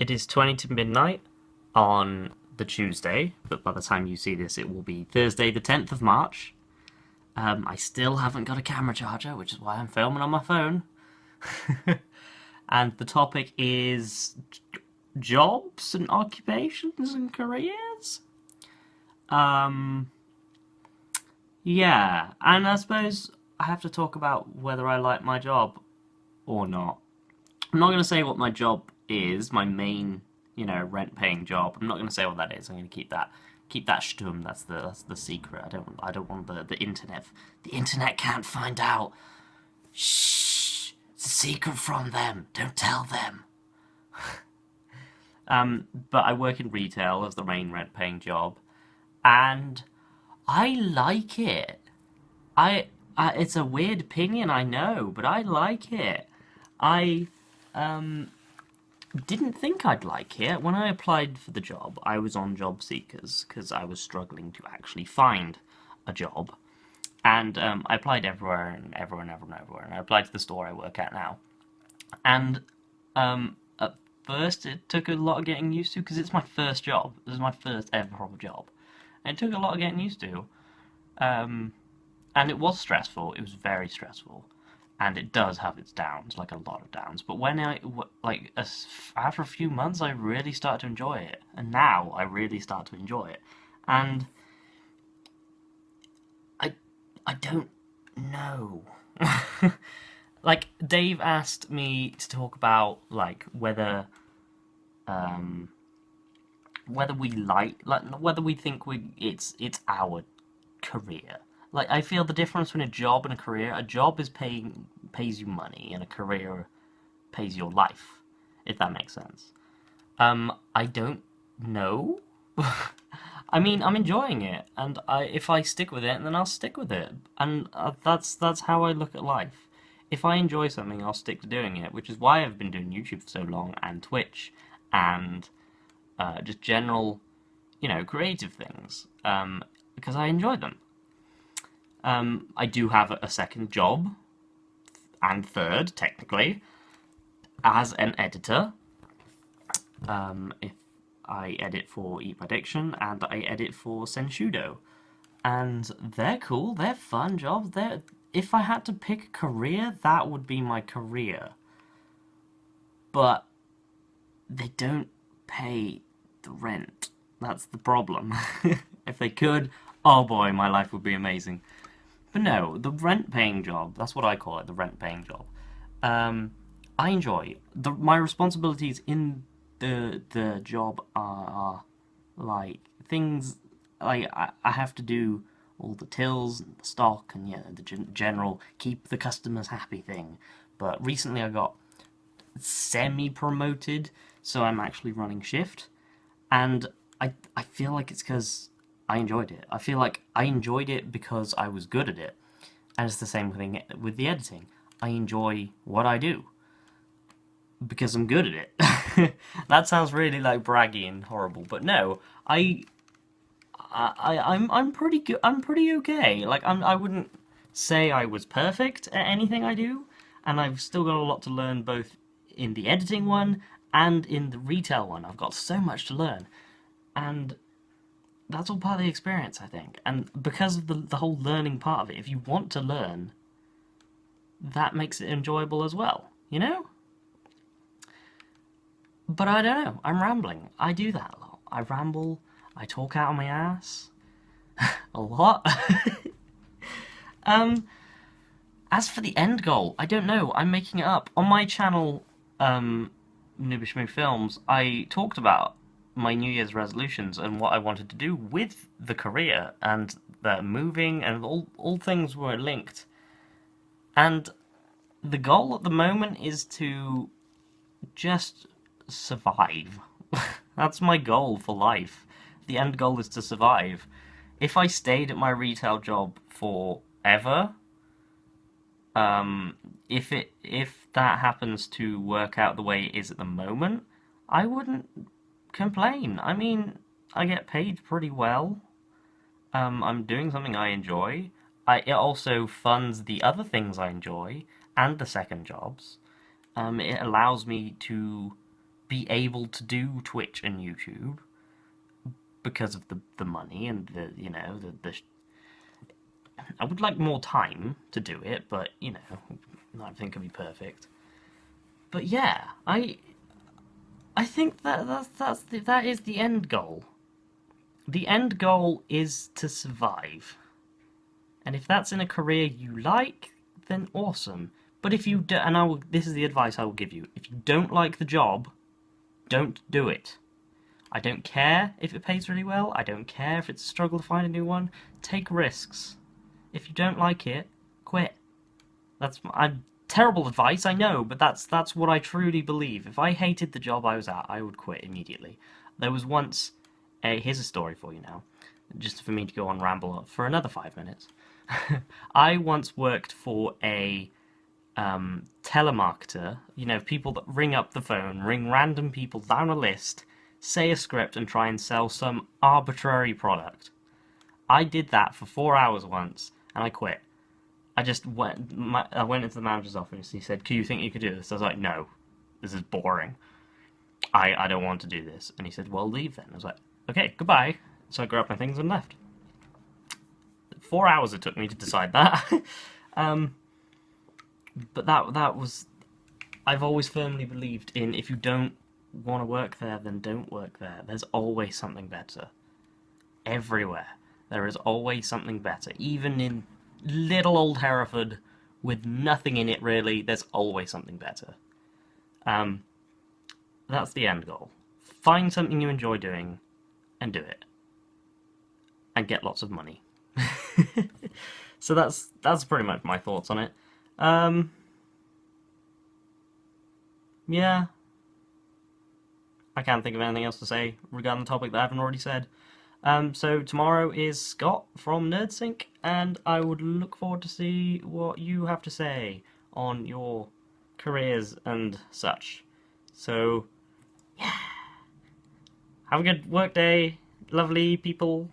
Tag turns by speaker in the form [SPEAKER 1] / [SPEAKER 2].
[SPEAKER 1] It is 20 to midnight on the Tuesday, but by the time you see this, it will be Thursday, the 10th of March. I still haven't got a camera charger, which is why I'm filming on my phone. And the topic is jobs and occupations and careers. Um, yeah, and I suppose I have to talk about whether I like my job or not. I'm not going to say what my job is, my main, rent-paying job. I'm not going to say what that is. I'm going to keep that stum. That's the secret. I don't want the internet. The internet can't find out. Shh. It's a secret from them. Don't tell them. But I work in retail as the main rent-paying job, and I like it. It's a weird opinion, I know, but I like it. I um didn't think I'd like it. When I applied for the job, I was on job seekers because I was struggling to actually find a job. And I applied everywhere and everywhere. And I applied to the store I work at now. And at first, it took a lot of getting used to because it's my first job. This is my first ever proper job. And it took a lot of getting used to. Um, and it was stressful. It was very stressful. And it does have its downs, like a lot of downs. But when after a few months, I really started to enjoy it, and now I really start to enjoy it. And I I don't know. Like Dave asked me to talk about like um whether we like whether we think it's our career. Like I feel the difference between a job and a career. A job pays you money, and a career pays your life, if that makes sense. I don't know. I mean, I'm enjoying it, and if I stick with it, then I'll stick with it, and that's how I look at life. If I enjoy something, I'll stick to doing it, which is why I've been doing YouTube for so long, and Twitch, and just general, creative things, because I enjoy them. I do have a second job, and third, technically, as an editor. If I edit for Eat My Diction, and I edit for Senshudo. And they're cool, they're fun jobs. If I had to pick a career, that would be my career. But they don't pay the rent. That's the problem. If they could, oh boy, my life would be amazing. But no, the rent-paying job, that's what I call it, the rent-paying job. I enjoy. My responsibilities in the job are like things like I have to do all the tills and the stock and the general keep the customers happy thing. But recently I got semi-promoted, so I'm actually running shift, and I feel like it's because I enjoyed it. I feel like I enjoyed it because I was good at it, and it's the same thing with the editing. I enjoy what I do because I'm good at it. That sounds really like braggy and horrible, but no, I'm pretty good. I'm pretty okay. Like I wouldn't say I was perfect at anything I do, and I've still got a lot to learn both in the editing one and in the retail one. I've got so much to learn, and that's all part of the experience, I think. And because of the whole learning part of it, if you want to learn, that makes it enjoyable as well, you know? But I don't know, I'm rambling. I do that a lot. I ramble, I talk out of my ass. A lot. um, as for the end goal, I don't know, I'm making it up. On my channel, Noobish Moo Films, I talked about my New Year's resolutions and what I wanted to do with the career and the moving and all things were linked. And the goal at the moment is to just survive. That's my goal for life. The end goal is to survive. If I stayed at my retail job forever, if that happens to work out the way it is at the moment, I wouldn't complain. I mean, I get paid pretty well. I'm doing something I enjoy. It also funds the other things I enjoy and the second jobs. It allows me to be able to do Twitch and YouTube because of the money and the I would like more time to do it, but not everything can be perfect. But yeah, I think that is the end goal. The end goal is to survive. And if that's in a career you like, then awesome. But if you do, this is the advice I will give you. If you don't like the job, don't do it. I don't care if it pays really well. I don't care if it's a struggle to find a new one. Take risks. If you don't like it, quit. That's terrible advice, I know, but that's what I truly believe. If I hated the job I was at, I would quit immediately. There was once here's a story for you now, just for me to go on ramble for another 5 minutes. I once worked for a telemarketer, people that ring up the phone, ring random people down a list, say a script and try and sell some arbitrary product. I did that for 4 hours once, and I quit. I went into the manager's office, and he said, "Do you think you could do this?" I was like, "No, this is boring. I don't want to do this." And he said, "Well, leave then." I was like, "Okay, goodbye." So I grabbed my things and left. 4 hours it took me to decide that. But that was... I've always firmly believed in, if you don't want to work there, then don't work there. There's always something better. Everywhere. There is always something better. Even in little old Hereford, with nothing in it really, there's always something better. That's the end goal. Find something you enjoy doing, and do it. And get lots of money. So that's pretty much my thoughts on it. Yeah. I can't think of anything else to say regarding the topic that I haven't already said. So tomorrow is Scott from NerdSync, and I would look forward to see what you have to say on your careers and such. So, yeah. Have a good work day, lovely people.